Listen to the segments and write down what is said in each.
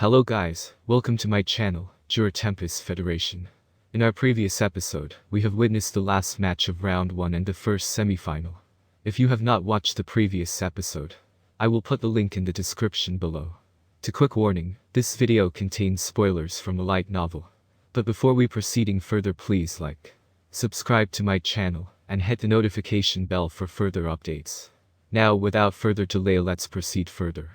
Hello guys, welcome to my channel, Jura Tempest Federation. In our previous episode, we have witnessed the last match of round 1 and the first semi-final. If you have not watched the previous episode, I will put the link in the description below. To quick warning, this video contains spoilers from a light novel. But before we proceeding further, please like, subscribe to my channel, and hit the notification bell for further updates. Now without further delay, let's proceed further.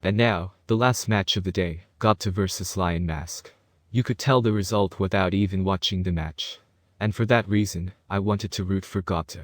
And now, the last match of the day, Datta vs Lion Mask. You could tell the result without even watching the match. And for that reason, I wanted to root for Datta.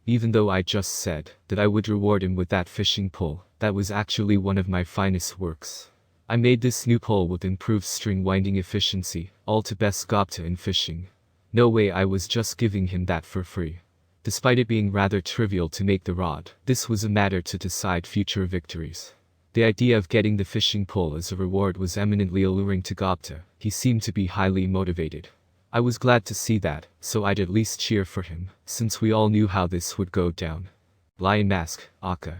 Even though I just said that I would reward him with that fishing pole, that was actually one of my finest works. I made this new pole with improved string winding efficiency, all to best Datta in fishing. No way I was just giving him that for free. Despite it being rather trivial to make the rod, this was a matter to decide future victories. The idea of getting the fishing pole as a reward was eminently alluring to Datta. He seemed to be highly motivated. I was glad to see that, so I'd at least cheer for him, since we all knew how this would go down. Lion Mask, Aka.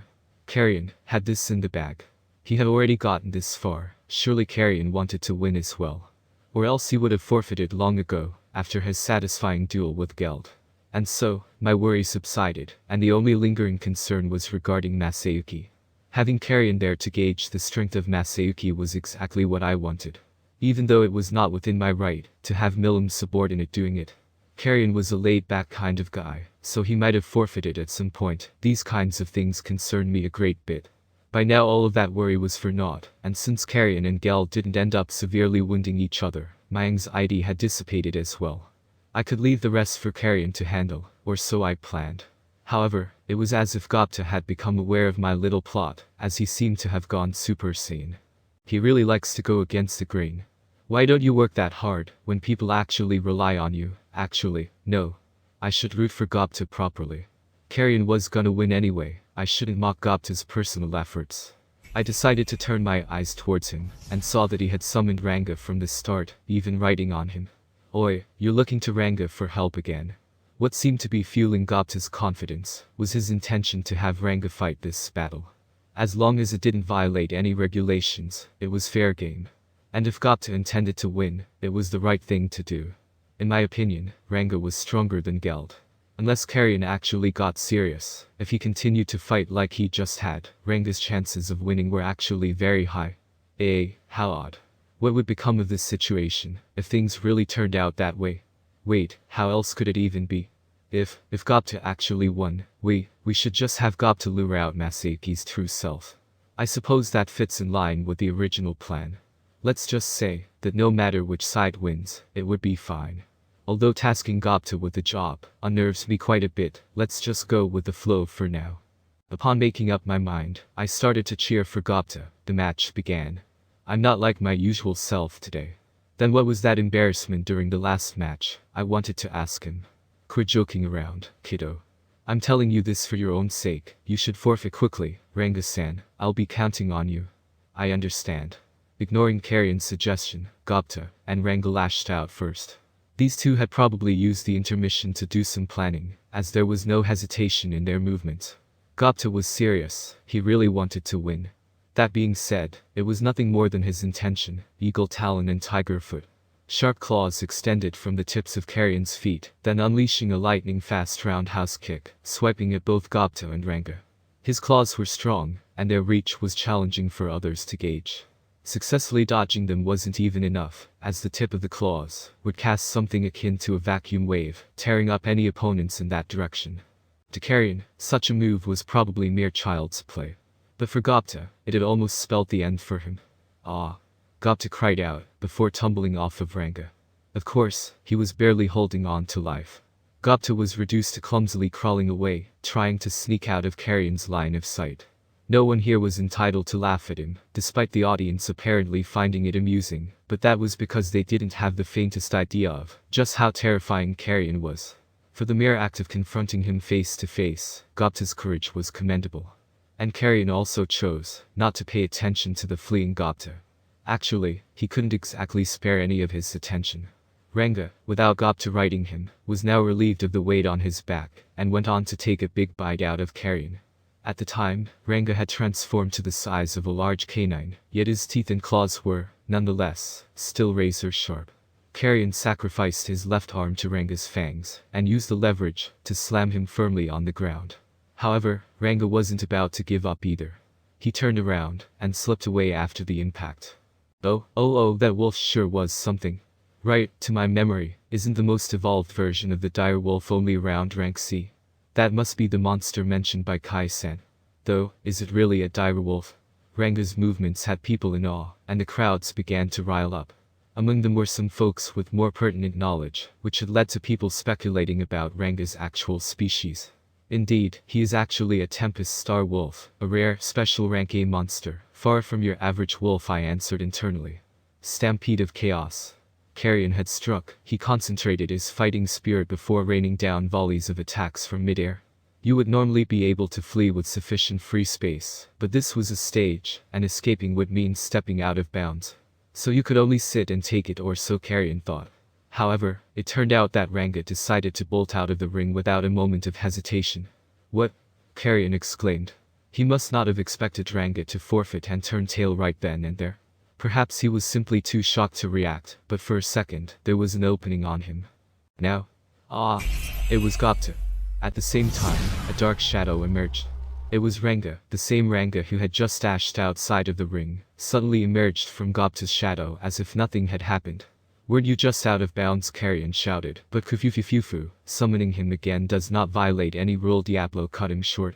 Carrion, had this in the bag. He had already gotten this far, surely Carrion wanted to win as well. Or else he would have forfeited long ago, after his satisfying duel with Geld. And so, my worry subsided, and the only lingering concern was regarding Masayuki. Having Carrion there to gauge the strength of Masayuki was exactly what I wanted. Even though it was not within my right to have Milim's subordinate doing it. Carrion was a laid-back kind of guy, so he might have forfeited at some point. These kinds of things concerned me a great bit. By now all of that worry was for naught, and since Carrion and Geld didn't end up severely wounding each other, my anxiety had dissipated as well. I could leave the rest for Carrion to handle, or so I planned. However, it was as if Datta had become aware of my little plot, as he seemed to have gone Super Saiyan. He really likes to go against the grain. Why don't you work that hard, when people actually rely on you? Actually, no. I should root for Datta properly. Carrion was gonna win anyway, I shouldn't mock Datta's personal efforts. I decided to turn my eyes towards him, and saw that he had summoned Ranga from the start, even writing on him. Oi, you're looking to Ranga for help again. What seemed to be fueling Datta's confidence was his intention to have Ranga fight this battle. As long as it didn't violate any regulations, it was fair game. And if Datta intended to win, it was the right thing to do. In my opinion, Ranga was stronger than Geld. Unless Carrion actually got serious, if he continued to fight like he just had, Ranga's chances of winning were actually very high. How odd. What would become of this situation, if things really turned out that way? Wait, how else could it even be? If Datta actually won, we should just have Datta lure out Masayuki's true self. I suppose that fits in line with the original plan. Let's just say that no matter which side wins, it would be fine. Although tasking Datta with the job unnerves me quite a bit, let's just go with the flow for now. Upon making up my mind, I started to cheer for Datta. The match began. I'm not like my usual self today. Then what was that embarrassment during the last match? I wanted to ask him. Quit joking around, kiddo. I'm telling you this for your own sake. You should forfeit quickly, Ranga-san. I'll be counting on you. I understand. Ignoring Carrion's suggestion, Datta and Ranga lashed out first. These two had probably used the intermission to do some planning, as there was no hesitation in their movements. Datta was serious, he really wanted to win. That being said, it was nothing more than his intention, eagle talon and tiger foot. Sharp claws extended from the tips of Carrion's feet, then unleashing a lightning-fast roundhouse kick, swiping at both Datta and Ranga. His claws were strong, and their reach was challenging for others to gauge. Successfully dodging them wasn't even enough, as the tip of the claws would cast something akin to a vacuum wave, tearing up any opponents in that direction. To Carrion, such a move was probably mere child's play. But for Datta, it had almost spelled the end for him. Ah! Datta cried out, before tumbling off of Ranga. Of course, he was barely holding on to life. Datta was reduced to clumsily crawling away, trying to sneak out of Carrion's line of sight. No one here was entitled to laugh at him, despite the audience apparently finding it amusing, but that was because they didn't have the faintest idea of just how terrifying Carrion was. For the mere act of confronting him face to face, Datta's courage was commendable. And Carrion also chose not to pay attention to the fleeing Datta. Actually, he couldn't exactly spare any of his attention. Ranga, without Datta riding him, was now relieved of the weight on his back, and went on to take a big bite out of Carrion. At the time, Ranga had transformed to the size of a large canine, yet his teeth and claws were nonetheless, still razor sharp. Carrion sacrificed his left arm to Ranga's fangs, and used the leverage to slam him firmly on the ground. However, Ranga wasn't about to give up either. He turned around, and slipped away after the impact. Oh, that wolf sure was something. Right, to my memory, isn't the most evolved version of the dire wolf only around rank C? That must be the monster mentioned by Kai-san. Though, is it really a dire wolf? Ranga's movements had people in awe, and the crowds began to rile up. Among them were some folks with more pertinent knowledge, which had led to people speculating about Ranga's actual species. Indeed, he is actually a Tempest star wolf, a rare, special rank A monster, far from your average wolf, I answered internally. Stampede of chaos. Carrion had struck. He concentrated his fighting spirit before raining down volleys of attacks from midair. You would normally be able to flee with sufficient free space, but this was a stage, and escaping would mean stepping out of bounds. So you could only sit and take it, or so Carrion thought. However, it turned out that Ranga decided to bolt out of the ring without a moment of hesitation. What? Carrion exclaimed. He must not have expected Ranga to forfeit and turn tail right then and there. Perhaps he was simply too shocked to react, but for a second, there was an opening on him. Now? It was Datta. At the same time, a dark shadow emerged. It was Ranga, the same Ranga who had just dashed outside of the ring, suddenly emerged from Datta's shadow as if nothing had happened. Weren't you just out of bounds? Carrion shouted, but Kufufufufu, summoning him again does not violate any rule. Diablo cut him short.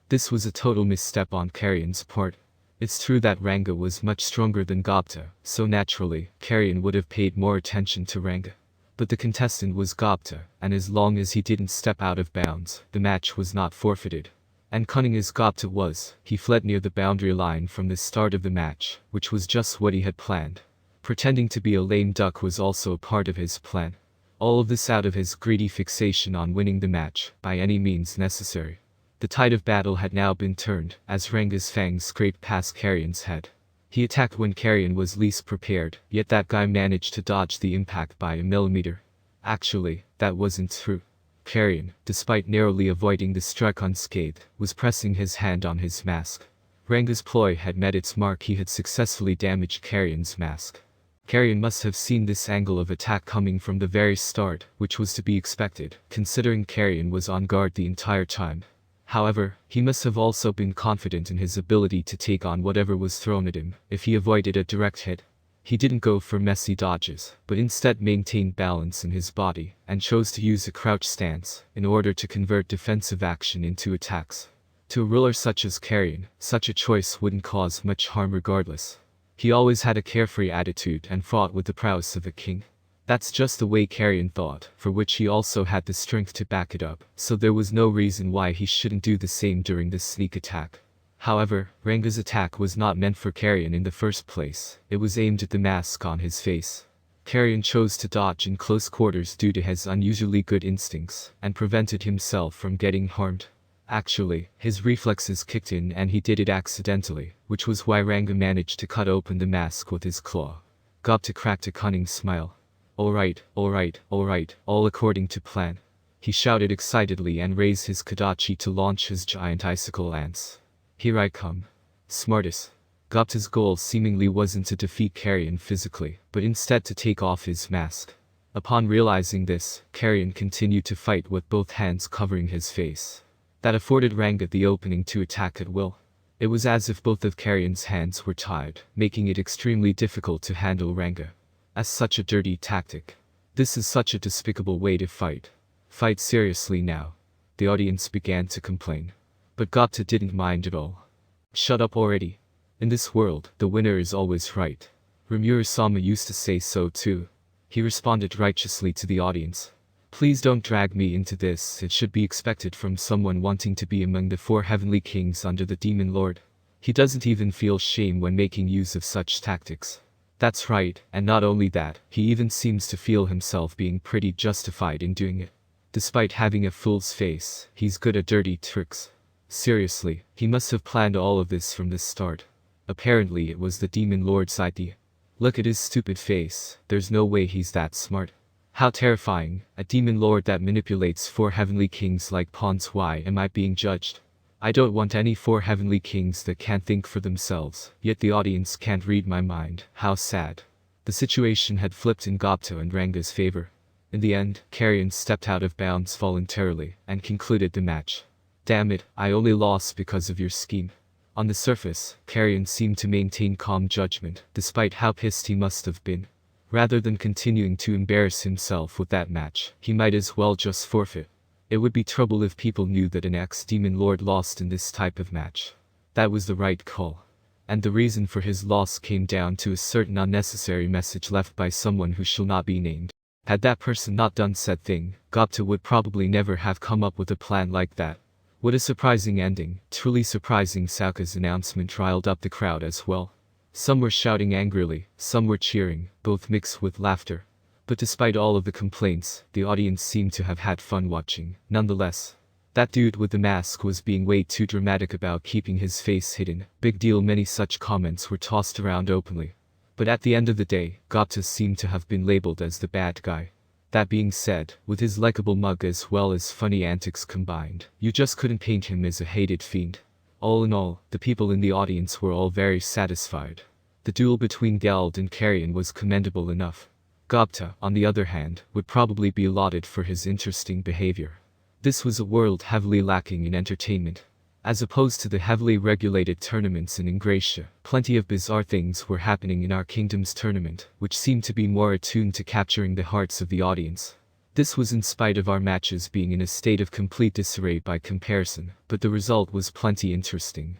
This was a total misstep on Carrion's part. It's true that Ranga was much stronger than Datta, so naturally, Carrion would have paid more attention to Ranga. But the contestant was Datta, and as long as he didn't step out of bounds, the match was not forfeited. And cunning as Datta was, he fled near the boundary line from the start of the match, which was just what he had planned. Pretending to be a lame duck was also a part of his plan. All of this out of his greedy fixation on winning the match, by any means necessary. The tide of battle had now been turned, as Ranga's fangs scraped past Carrion's head. He attacked when Carrion was least prepared, yet that guy managed to dodge the impact by a millimeter. Actually, that wasn't true. Carrion, despite narrowly avoiding the strike unscathed, was pressing his hand on his mask. Ranga's ploy had met its mark. He had successfully damaged Carrion's mask. Carrion must have seen this angle of attack coming from the very start, which was to be expected, considering Carrion was on guard the entire time. However, he must have also been confident in his ability to take on whatever was thrown at him, if he avoided a direct hit. He didn't go for messy dodges, but instead maintained balance in his body, and chose to use a crouch stance, in order to convert defensive action into attacks. To a ruler such as Carrion, such a choice wouldn't cause much harm regardless. He always had a carefree attitude and fought with the prowess of a king. That's just the way Carrion thought, for which he also had the strength to back it up, so there was no reason why he shouldn't do the same during this sneak attack. However, Ranga's attack was not meant for Carrion in the first place. It was aimed at the mask on his face. Carrion chose to dodge in close quarters due to his unusually good instincts, and prevented himself from getting harmed. Actually, his reflexes kicked in and he did it accidentally, which was why Ranga managed to cut open the mask with his claw. Datta cracked a cunning smile. Alright, all according to plan. He shouted excitedly and raised his Kodachi to launch his giant icicle lance. Here I come. Smartest. Datta's goal seemingly wasn't to defeat Carrion physically, but instead to take off his mask. Upon realizing this, Carrion continued to fight with both hands covering his face. That afforded Ranga the opening to attack at will. It was as if both of Carrion's hands were tied, making it extremely difficult to handle Ranga. As such a dirty tactic. This is such a despicable way to fight. Fight seriously now. The audience began to complain. But Datta didn't mind at all. Shut up already. In this world, the winner is always right. Rimuru-sama used to say so too. He responded righteously to the audience. Please don't drag me into this. It should be expected from someone wanting to be among the 4 heavenly kings under the demon lord. He doesn't even feel shame when making use of such tactics. That's right, and not only that, he even seems to feel himself being pretty justified in doing it. Despite having a fool's face, he's good at dirty tricks. Seriously, he must have planned all of this from the start. Apparently it was the demon lord's idea. Look at his stupid face, there's no way he's that smart. How terrifying, a demon lord that manipulates 4 heavenly kings like pawns. Why am I being judged? I don't want any 4 heavenly kings that can't think for themselves, yet the audience can't read my mind. How sad. The situation had flipped in Datta and Ranga's favor. In the end, Carrion stepped out of bounds voluntarily and concluded the match. Damn it, I only lost because of your scheme. On the surface, Carrion seemed to maintain calm judgment, despite how pissed he must have been. Rather than continuing to embarrass himself with that match, he might as well just forfeit. It would be trouble if people knew that an ex-demon lord lost in this type of match. That was the right call. And the reason for his loss came down to a certain unnecessary message left by someone who shall not be named. Had that person not done said thing, Datta would probably never have come up with a plan like that. What a surprising ending. Truly surprising. Sokka's announcement riled up the crowd as well. Some were shouting angrily, some were cheering, both mixed with laughter. But despite all of the complaints, the audience seemed to have had fun watching. Nonetheless, that dude with the mask was being way too dramatic about keeping his face hidden. Big deal. Many such comments were tossed around openly. But at the end of the day, Datta seemed to have been labeled as the bad guy. That being said, with his likable mug as well as funny antics combined, you just couldn't paint him as a hated fiend. All in all, the people in the audience were all very satisfied. The duel between Geld and Carrion was commendable enough. Datta, on the other hand, would probably be lauded for his interesting behavior. This was a world heavily lacking in entertainment. As opposed to the heavily regulated tournaments in Ingratia, plenty of bizarre things were happening in our kingdom's tournament, which seemed to be more attuned to capturing the hearts of the audience. This was in spite of our matches being in a state of complete disarray by comparison, but the result was plenty interesting.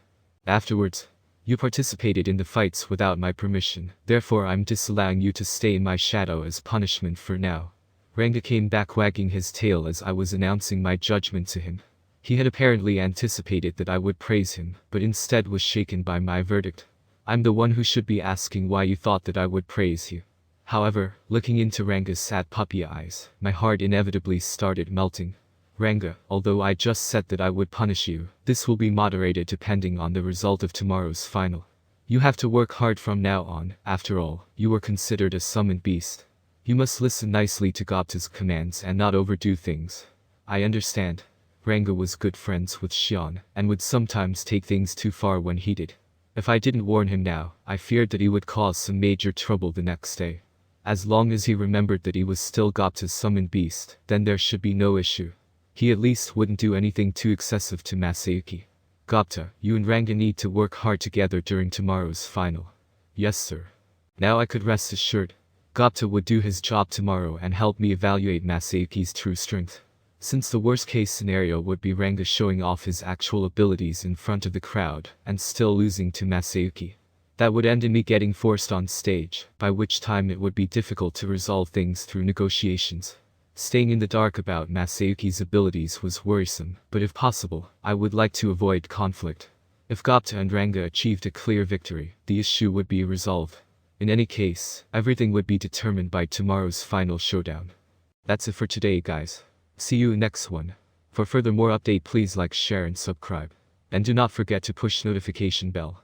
Afterwards, you participated in the fights without my permission, therefore I'm disallowing you to stay in my shadow as punishment for now. Ranga came back wagging his tail as I was announcing my judgment to him. He had apparently anticipated that I would praise him, but instead was shaken by my verdict. I'm the one who should be asking why you thought that I would praise you. However, looking into Ranga's sad puppy eyes, my heart inevitably started melting. Ranga, although I just said that I would punish you, this will be moderated depending on the result of tomorrow's final. You have to work hard from now on. After all, you were considered a summoned beast. You must listen nicely to Datta's commands and not overdo things. I understand. Ranga was good friends with Xian, and would sometimes take things too far when heated. If I didn't warn him now, I feared that he would cause some major trouble the next day. As long as he remembered that he was still Datta's summoned beast, then there should be no issue. He at least wouldn't do anything too excessive to Masayuki. Datta, you and Ranga need to work hard together during tomorrow's final. Yes sir. Now I could rest assured. Datta would do his job tomorrow and help me evaluate Masayuki's true strength. Since the worst case scenario would be Ranga showing off his actual abilities in front of the crowd and still losing to Masayuki. That would end in me getting forced on stage, by which time it would be difficult to resolve things through negotiations. Staying in the dark about Masayuki's abilities was worrisome, but if possible, I would like to avoid conflict. If Datta and Ranga achieved a clear victory, the issue would be resolved. In any case, everything would be determined by tomorrow's final showdown. That's it for today guys. See you next one. For further more update please like, share and subscribe. And do not forget to push notification bell.